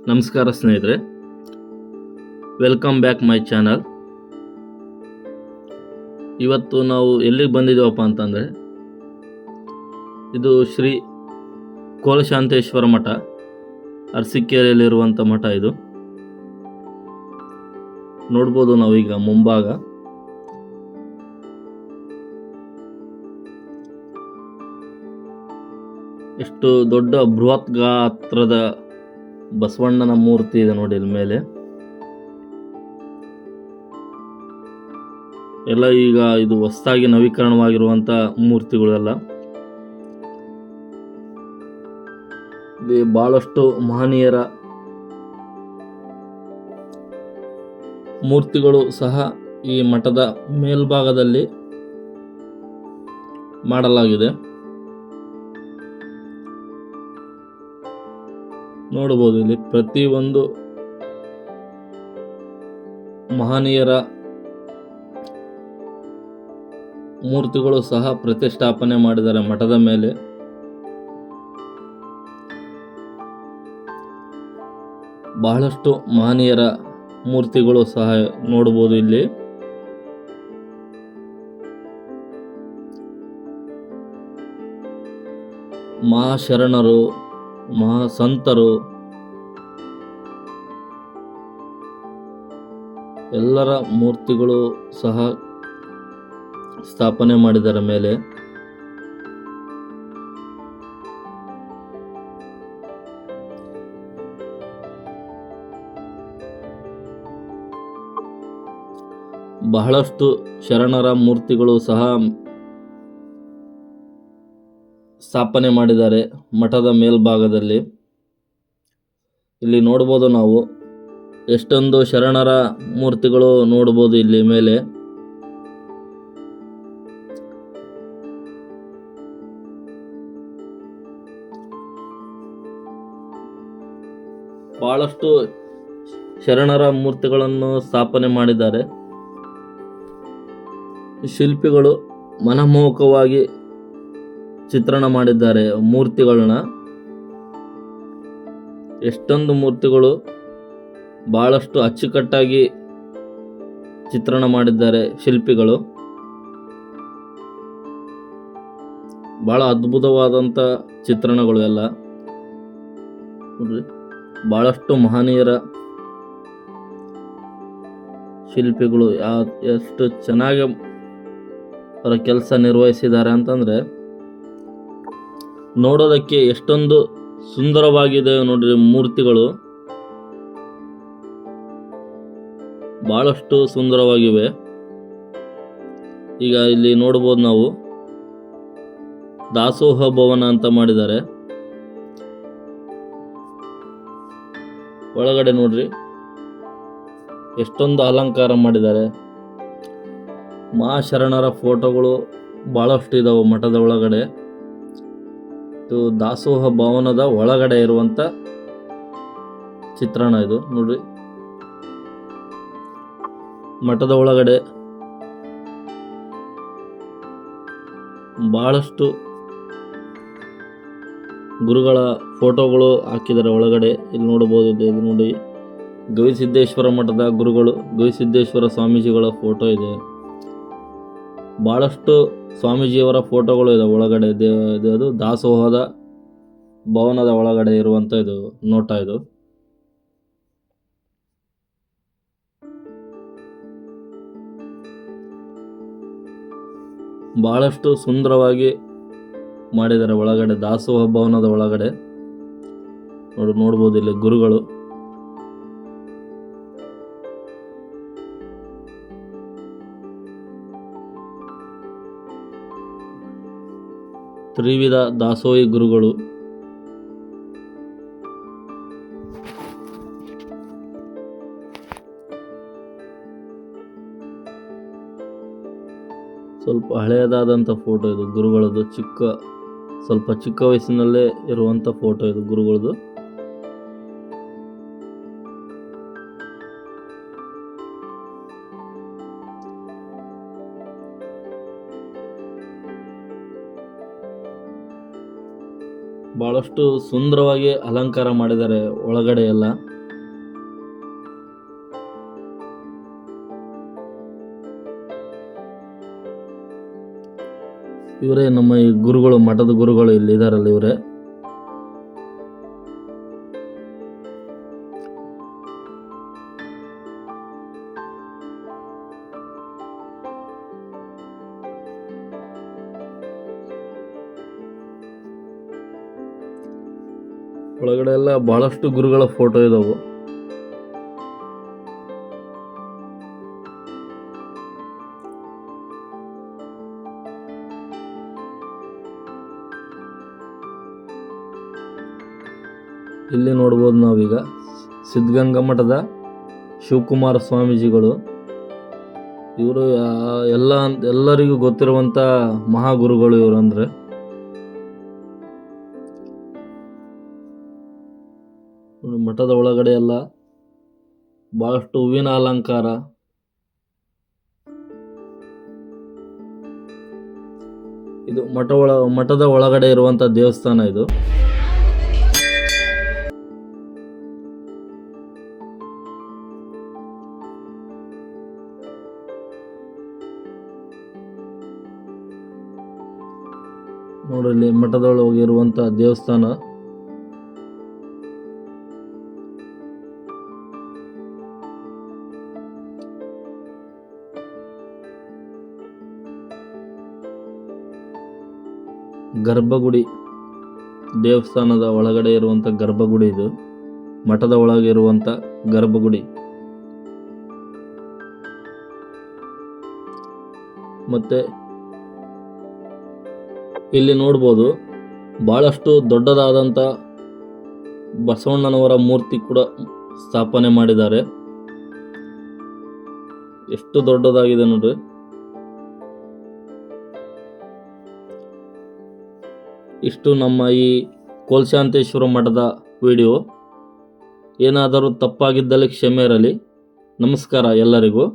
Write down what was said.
ನಮಸ್ಕಾರ ಸ್ನೇಹಿತರೆ, welcome back my channel. ಇವತ್ತು ನಾವು ಎಲ್ಲಿಗೆ ಬಂದಿದ್ದೀವಪ್ಪ ಅಂತಂದರೆ, ಇದು ಶ್ರೀ ಕೋಲಶಾಂತೇಶ್ವರ ಮಠ, ಅರಸೀಕೆರೆಯಲ್ಲಿರುವಂಥ ಮಠ. ಇದು ನೋಡ್ಬೋದು ನಾವೀಗ ಮುಂಭಾಗ. ಎಷ್ಟು ದೊಡ್ಡ ಬೃಹತ್ ಗಾತ್ರದ ಬಸವಣ್ಣನ ಮೂರ್ತಿ ಇದೆ ನೋಡಿ ಇಲ್ಲಿ ಮೇಲೆ. ಎಲ್ಲ ಈಗ ಇದು ಹೊಸದಾಗಿ ನವೀಕರಣವಾಗಿರುವಂಥ ಮೂರ್ತಿಗಳೆಲ್ಲ. ಇಲ್ಲಿ ಬಹಳಷ್ಟು ಮಹನೀಯರ ಮೂರ್ತಿಗಳು ಸಹ ಈ ಮಠದ ಮೇಲ್ಭಾಗದಲ್ಲಿ ಮಾಡಲಾಗಿದೆ. ನೋಡಬಹುದು ಇಲ್ಲಿ ಪ್ರತಿಯೊಂದು ಮಹನೀಯರ ಮೂರ್ತಿಗಳು ಸಹ ಪ್ರತಿಷ್ಠಾಪನೆ ಮಾಡಿದ್ದಾರೆ ಮಠದ ಮೇಲೆ. ಬಹಳಷ್ಟು ಮಹನೀಯರ ಮೂರ್ತಿಗಳು ಸಹ ನೋಡಬಹುದು ಇಲ್ಲಿ. ಮಹಾಶರಣರು, ಮಹಾಸಂತರು ಎಲ್ಲರ ಮೂರ್ತಿಗಳು ಸಹ ಸ್ಥಾಪನೆ ಮಾಡಿದ್ದಾರೆ ಮೇಲೆ. ಬಹಳಷ್ಟು ಶರಣರ ಮೂರ್ತಿಗಳು ಸಹ ಸ್ಥಾಪನೆ ಮಾಡಿದ್ದಾರೆ ಮಠದ ಮೇಲ್ಭಾಗದಲ್ಲಿ. ಇಲ್ಲಿ ನೋಡ್ಬೋದು ನಾವು ಎಷ್ಟೊಂದು ಶರಣರ ಮೂರ್ತಿಗಳು ನೋಡ್ಬೋದು ಇಲ್ಲಿ ಮೇಲೆ. ಬಹಳಷ್ಟು ಶರಣರ ಮೂರ್ತಿಗಳನ್ನು ಸ್ಥಾಪನೆ ಮಾಡಿದ್ದಾರೆ. ಶಿಲ್ಪಿಗಳು ಮನಮೋಹಕವಾಗಿ ಚಿತ್ರಣ ಮಾಡಿದ್ದಾರೆ ಮೂರ್ತಿಗಳನ್ನ. ಎಷ್ಟೊಂದು ಮೂರ್ತಿಗಳು ಬಹಳಷ್ಟು ಅಚ್ಚುಕಟ್ಟಾಗಿ ಚಿತ್ರಣ ಮಾಡಿದ್ದಾರೆ ಶಿಲ್ಪಿಗಳು. ಬಹಳ ಅದ್ಭುತವಾದಂಥ ಚಿತ್ರಣಗಳು ಎಲ್ಲ ನೋಡ್ರಿ. ಬಹಳಷ್ಟು ಮಹನೀಯರ ಶಿಲ್ಪಿಗಳು ಎಷ್ಟು ಚೆನ್ನಾಗಿ ಅವರ ಕೆಲಸ ನಿರ್ವಹಿಸಿದ್ದಾರೆ ಅಂತಂದ್ರೆ ನೋಡೋದಕ್ಕೆ ಎಷ್ಟೊಂದು ಸುಂದರವಾಗಿದೆ ನೋಡ್ರಿ ಮೂರ್ತಿಗಳು. ಬಹಳಷ್ಟು ಸುಂದರವಾಗಿವೆ. ಈಗ ಇಲ್ಲಿ ನೋಡ್ಬೋದು ನಾವು ದಾಸೋಹ ಭವನ ಅಂತ ಮಾಡಿದ್ದಾರೆ. ಒಳಗಡೆ ನೋಡ್ರಿ ಎಷ್ಟೊಂದು ಅಲಂಕಾರ ಮಾಡಿದ್ದಾರೆ. ಮಹಾಶರಣರ ಫೋಟೋಗಳು ಬಹಳಷ್ಟು ಇದಾವೆ ಮಠದ ಒಳಗಡೆ. ಇದು ದಾಸೋಹ ಭವನದ ಒಳಗಡೆ ಇರುವಂತ ಚಿತ್ರಣ ಇದು ನೋಡ್ರಿ. ಮಠದ ಒಳಗಡೆ ಬಹಳಷ್ಟು ಗುರುಗಳ ಫೋಟೋಗಳು ಹಾಕಿದ್ದಾರೆ ಒಳಗಡೆ. ಇಲ್ಲಿ ನೋಡಬಹುದು. ಇದು ನೋಡಿ ಗವಿಸಿದ್ದೇಶ್ವರ ಮಠದ ಗುರುಗಳು, ಗವಿಸಿದ್ದೇಶ್ವರ ಸ್ವಾಮೀಜಿಗಳ ಫೋಟೋ ಇದೆ. ಬಹಳಷ್ಟು ಸ್ವಾಮೀಜಿಯವರ ಫೋಟೋಗಳು ಇದೆ ಒಳಗಡೆ. ಅದು ದಾಸೋಹದ ಭವನದ ಒಳಗಡೆ ಇರುವಂತ ಇದು ನೋಟ. ಇದು ಬಹಳಷ್ಟು ಸುಂದರವಾಗಿ ಮಾಡಿದ್ದಾರೆ ಒಳಗಡೆ ದಾಸೋಹ ಭವನದ ಒಳಗಡೆ. ನೋಡ್ಬೋದು ಇಲ್ಲಿ ಗುರುಗಳು. ತ್ರಿವಿಧ ದಾಸೋಹಿ ಗುರುಗಳು. ಸ್ವಲ್ಪ ಹಳೆಯದಾದಂಥ ಫೋಟೋ ಇದು ಗುರುಗಳದ್ದು. ಸ್ವಲ್ಪ ಚಿಕ್ಕ ವಯಸ್ಸಿನಲ್ಲೇ ಇರುವಂಥ ಫೋಟೋ ಇದು ಗುರುಗಳದ್ದು. ಬಹಳಷ್ಟು ಸುಂದರವಾಗಿ ಅಲಂಕಾರ ಮಾಡಿದ್ದಾರೆ ಒಳಗಡೆ ಎಲ್ಲ. ಇವರೇ ನಮ್ಮ ಈ ಗುರುಗಳು, ಮಠದ ಗುರುಗಳು ಇಲ್ಲಿ ಇದಾರಲ್ಲ ಇವರೇ. ಒಳಗಡೆ ಎಲ್ಲ ಬಹಳಷ್ಟು ಗುರುಗಳ ಫೋಟೋ ಇದಾವು. ಇಲ್ಲಿ ನೋಡ್ಬೋದು ನಾವೀಗ ಸಿದ್ಧಗಂಗಾ ಮಠದ ಶಿವಕುಮಾರ ಸ್ವಾಮೀಜಿಗಳು. ಇವರು ಎಲ್ಲರಿಗೂ ಗೊತ್ತಿರುವಂಥ ಮಹಾಗುರುಗಳು ಇವರು. ಅಂದರೆ ಮಠದ ಒಳಗಡೆ ಎಲ್ಲ ಬಹಳಷ್ಟು ಹೂವಿನ ಅಲಂಕಾರ. ಇದು ಮಠದ ಒಳಗಡೆ ಇರುವಂತ ದೇವಸ್ಥಾನ ಇದು. ನೋಡ್ರಿ ಮಠದೊಳಗೆ ಇರುವಂತ ದೇವಸ್ಥಾನ. ಗರ್ಭಗುಡಿ, ದೇವಸ್ಥಾನದ ಒಳಗಡೆ ಇರುವಂತ ಗರ್ಭಗುಡಿ ಇದು. ಮಠದ ಒಳಗೆ ಇರುವಂತ ಗರ್ಭಗುಡಿ. ಮತ್ತೆ ಇಲ್ಲಿ ನೋಡ್ಬೋದು ಬಹಳಷ್ಟು ದೊಡ್ಡದಾದಂಥ ಬಸವಣ್ಣನವರ ಮೂರ್ತಿ ಕೂಡ ಸ್ಥಾಪನೆ ಮಾಡಿದ್ದಾರೆ. ಎಷ್ಟು ದೊಡ್ಡದಾಗಿದೆ ನೋಡ್ರಿ. ಇಷ್ಟು ನಮ್ಮ ಈ ಕೋಲ್ಶಾಂತೇಶ್ವರ ಮಠದ ವಿಡಿಯೋ. ಏನಾದರೂ ತಪ್ಪಾಗಿದ್ದಲ್ಲಿ ಕ್ಷಮೆ ಇರಲಿ. ನಮಸ್ಕಾರ ಎಲ್ಲರಿಗೂ.